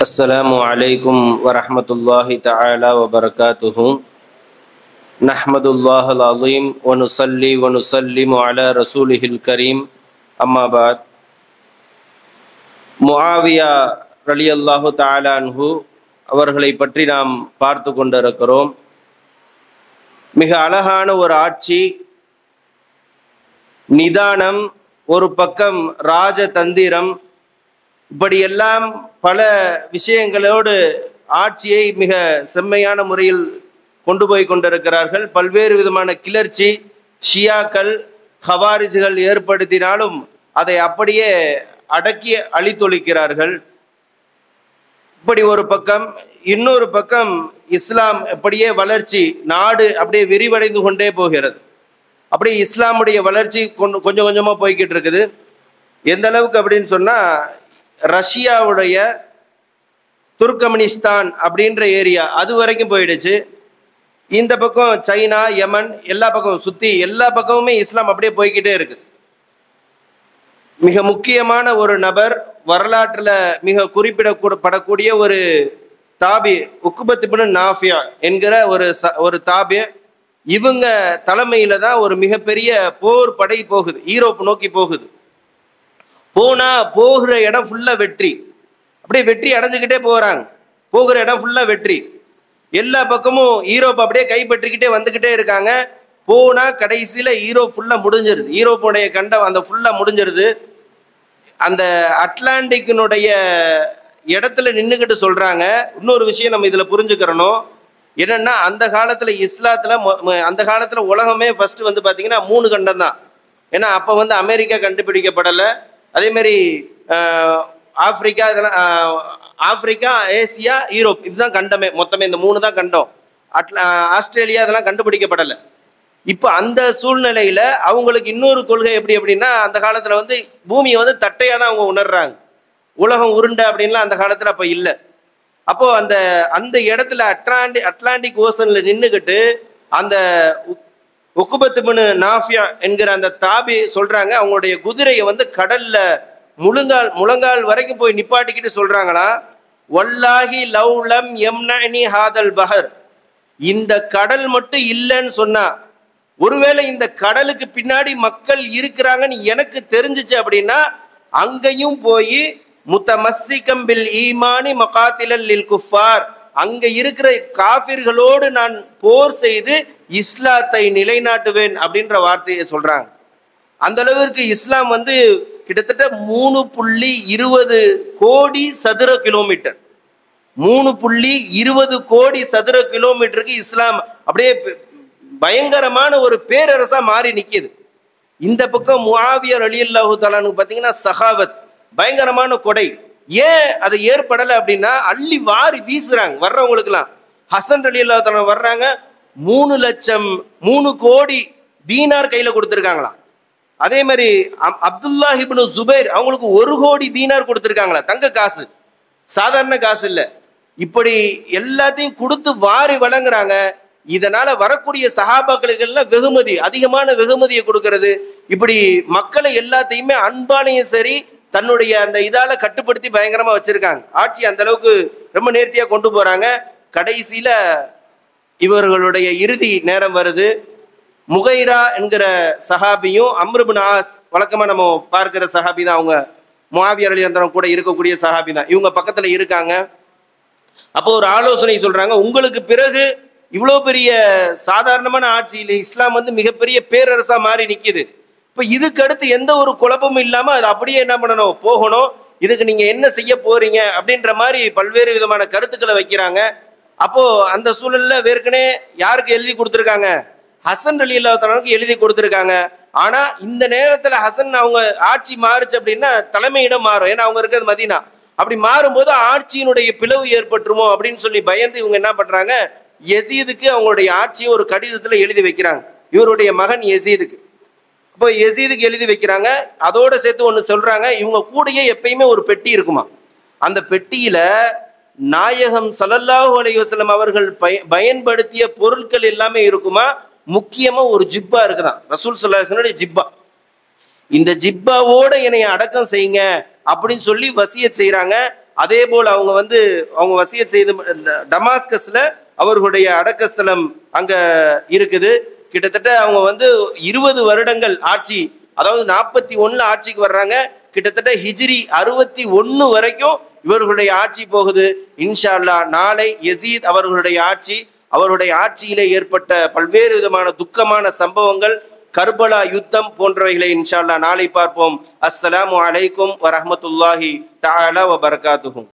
السلام عليكم ورحمة الله تعالى وبركاته نحمد الله العظيم ونصلي ونسلم على رسوله الكريم أما بعد முஆவியா ரலியல்லாஹு தஆலா அன்ஹு அவர்களை பற்றி நாம் பார்த்து கொண்டிருக்கிறோம். மிக அழகான ஒரு ஆட்சி, நிதானம், ஒரு பக்கம் ராஜதந்திரம், இப்படியெல்லாம் பல விஷயங்களோடு ஆட்சியை மிக செம்மையான முறையில் கொண்டு போய் கொண்டிருக்கிறார்கள். பல்வேறு விதமான கிளர்ச்சி ஷியாக்கள் ஹவாரிஜ்கள் ஏற்படுத்தினாலும் அதை அப்படியே அடக்கி அழித்தொழிக்கிறார்கள். இப்படி ஒரு பக்கம். இன்னொரு பக்கம் இஸ்லாம் அப்படியே வளர்ச்சி, நாடு அப்படியே விரிவடைந்து கொண்டே போகிறது. அப்படியே இஸ்லாமுடைய வளர்ச்சி கொஞ்சம் கொஞ்சமாக போய்கிட்டு இருக்குது. எந்த அளவுக்கு அப்படின்னு சொன்னால், ரஷ்யாவுடைய துர்க்மெனிஸ்தான் அப்படின்ற ஏரியா அது வரைக்கும் போயிடுச்சு. இந்த பக்கம் சைனா, யமன், எல்லா பக்கமும் சுற்றி எல்லா பக்கமுமே இஸ்லாம் அப்படியே போய்கிட்டே இருக்கு. மிக முக்கியமான ஒரு நபர், வரலாற்றில் மிக குறிப்பிடப்படக்கூடிய ஒரு தாபி, உக்பத் இப்னு நாஃபியா என்கிற ஒரு தாபி. இவங்க தலைமையில தான் ஒரு மிகப்பெரிய போர் படை போகுது, ஈரோப் நோக்கி போகுது. போகிற இடம் ஃபுல்லா வெற்றி, அப்படியே வெற்றி அடைஞ்சுக்கிட்டே போறாங்க. போகிற இடம் ஃபுல்லா வெற்றி, எல்லா பக்கமும் ஈரோப் அப்படியே கைப்பற்றிக்கிட்டே வந்துக்கிட்டே இருக்காங்க. கடைசியில ஈரோப் ஃபுல்லா முடிஞ்சிருது. ஈரோப்புடைய கண்டம் அந்த ஃபுல்லா முடிஞ்சிருது. அந்த அட்லாண்டிக்கினுடைய இடத்துல நின்றுக்கிட்டு சொல்றாங்க. இன்னொரு விஷயம் நம்ம இதுல புரிஞ்சுக்கிறணும் என்னன்னா, அந்த காலத்துல இஸ்லாத்துல அந்த காலத்துல உலகமே ஃபர்ஸ்ட் வந்து பாத்தீங்கன்னா 3 கண்டம் தான். ஏன்னா அப்ப வந்து அமெரிக்கா கண்டுபிடிக்கப்படலை. அதே மாதிரி ஆப்பிரிக்கா, இதெல்லாம் ஆப்பிரிக்கா, ஏசியா, யூரோப், இதுதான் கண்டமே. மொத்தமே இந்த 3 தான் கண்டம். ஆஸ்திரேலியா இதெல்லாம் கண்டுபிடிக்கப்படலை. இப்போ அந்த சூழ்நிலையில அவங்களுக்கு இன்னொரு கொள்கை எப்படி அப்படின்னா, அந்த காலத்துல வந்து பூமியை வந்து தட்டையா தான் அவங்க உணர்றாங்க. உலகம் உருண்டை அப்படின்லாம் அந்த காலத்துல அப்ப இல்லை. அப்போ அந்த இடத்துல அட்லாண்டிக் ஓசன்ல நின்றுக்கிட்டு அந்த உக்பத் இப்னு நாஃபியா என்கிற அந்த தாபி சொல்றாங்க, அவங்களுடைய குதிரையை வந்து கடல்ல முழங்கால் வரைக்கும் போய் நிப்பாட்டிக்கிட்டு சொல்றாங்களா, வல்லாஹி லவ்லம் யம்னனி ஹாதல் பஹர், இந்த கடல் மட்டும் இல்லைன்னு சொன்னா, ஒருவேளை இந்த கடலுக்கு பின்னாடி மக்கள் இருக்கிறாங்கன்னு எனக்கு தெரிஞ்சிச்சு அப்படின்னா அங்கேயும் போய் முத்தமஸ்ஸிகம் பில் ஈமானி மகாத்திலல் லில் குஃபார், அங்க இருக்கிற காஃபிர்களோடு நான் போர் செய்து இஸ்லாத்தை நிலைநாட்டுவேன் அப்படின்ற வார்த்தையை சொல்றாங்க. அந்த அளவிற்கு இஸ்லாம் வந்து கிட்டத்தட்ட 3.20 கோடி சதுர கிலோமீட்டர், 3.20 கோடி சதுர கிலோமீட்டருக்கு இஸ்லாம் அப்படியே பயங்கரமான ஒரு பேரரசா மாறி நிக்குது. இந்த பக்கம் முஆவியா ரலியல்லாஹு தஆலா அன்ஹு பாத்தீங்கன்னா சகாவத், பயங்கரமான கொடை. ஏன் அது ஏற்படலை அப்படின்னா, அள்ளி வாரி வீசுறாங்க வர்றவங்களுக்குலாம். ஹசன் ரலியல்லாஹு தஆலா வர்றாங்க, 3 கோடி தீனார் கையில கொடுத்துருக்காங்களாம். அதே மாதிரி அப்துல்லாஹ் இப்னு ஜுபைர் அவங்களுக்கு 1 கோடி தீனார் கொடுத்துருக்காங்களா, தங்க காசு, சாதாரண காசு இல்லை. இப்படி எல்லாத்தையும் கொடுத்து வாரி வழங்குறாங்க. இதனால வரக்கூடிய சஹாபாக்களுக்கெல்லாம் வெகுமதி, அதிகமான வெகுமதியை கொடுக்கறது, இப்படி மக்களை எல்லாத்தையுமே அன்பாலையும் சரி தன்னுடைய அந்த இதால கட்டுப்படுத்தி பயங்கரமா வச்சிருக்காங்க. ஆட்சி அந்த அளவுக்கு ரொம்ப நேர்த்தியா கொண்டு போறாங்க. கடைசியில இவர்களுடைய இறுதி நேரம் வருது. முகைரா என்கிற சஹாபியும் அம்ர் இப்னு ஆஸ், வழக்கமா நம்ம பார்க்கிற சஹாபி தான், அவங்க முஆவியா ரலியல்லாஹு அன்ஹு கூட இருக்கக்கூடிய சஹாபி தான். இவங்க பக்கத்துல இருக்காங்க. அப்போ ஒரு ஆலோசனை சொல்றாங்க, உங்களுக்கு பிறகு இவ்வளோ பெரிய சாதாரணமான ஆட்சியில் இஸ்லாம் வந்து மிகப்பெரிய பேரரசா மாறி நிக்குது. இப்போ இதுக்கு அடுத்து எந்த ஒரு குழப்பமும் இல்லாம அது அப்படியே என்ன பண்ணணும், போகணும். இதுக்கு நீங்க என்ன செய்ய போறீங்க அப்படின்ற மாதிரி பல்வேறு விதமான கருத்துக்களை வைக்கிறாங்க. அப்போ அந்த சூழல்ல வேர்க்கனே யாருக்கு எழுதி கொடுத்துருக்காங்க, ஹசன் ரலியல்லாஹு தஆலாவுக்கு எழுதி கொடுத்துருக்காங்க. ஆனா இந்த நேரத்துல ஹசன் அவங்க ஆட்சி மாறுச்சு அப்படின்னா தலைமையிடம் மாறும். ஏன்னா அவங்க இருக்கிறது மதீனா. அப்படி மாறும்போது ஆட்சியினுடைய பிளவு ஏற்பட்டுருமோ அப்படின்னு சொல்லி பயந்து இவங்க என்ன பண்றாங்க, யசீதுக்கு அவங்களுடைய ஆட்சியை ஒரு கடிதத்துல எழுதி வைக்கிறாங்க, இவருடைய மகன் யசீதுக்கு. அப்போ யசீதுக்கு எழுதி வைக்கிறாங்க. அதோட சேர்த்து ஒன்று சொல்றாங்க, இவங்க கூடயே எப்பயுமே ஒரு பெட்டி இருக்குமா. அந்த பெட்டியில நாயகம் ஸல்லல்லாஹு அலைஹி வஸல்லம் அவர்கள் பயன்படுத்திய பொருட்கள் எல்லாமே இருக்குமா. முக்கியமா ஒரு ஜிப்பா இருக்குதான், ரசூல் ஸல்லல்லாஹு அலைஹி வஸல்லம் ஜிப்பா. இந்த ஜிப்பாவோட என்னை அடக்கம் செய்யுங்க அப்படின்னு சொல்லி வசியத் செய்யறாங்க. அதே போல் அவங்க வந்து அவங்க வசியத் செய்து டமாஸ்கஸ்ல அவர்களுடைய அடக்கஸ்தலம் அங்க இருக்குது. கிட்டத்தட்ட அவங்க வந்து 20 வருடங்கள் ஆட்சி, அதாவது 41 ஆட்சிக்கு வர்றாங்க. கிட்டத்தட்ட ஹிஜ்ரி 61 வரைக்கும் இவர்களுடைய ஆட்சி போகுது. இன்ஷா அல்லாஹ் நாளை யசீத் அவர்களுடைய ஆட்சி, அவருடைய ஆட்சியிலே ஏற்பட்ட பல்வேறு விதமான துக்கமான சம்பவங்கள், கர்பலா யுத்தம் போன்றவைகளை இன்ஷா அல்லாஹ் நாளை பார்ப்போம். அஸ்ஸலாமு அலைக்கும் வரஹ்மத்துல்லாஹி தஆலா வ பரகாத்துஹு.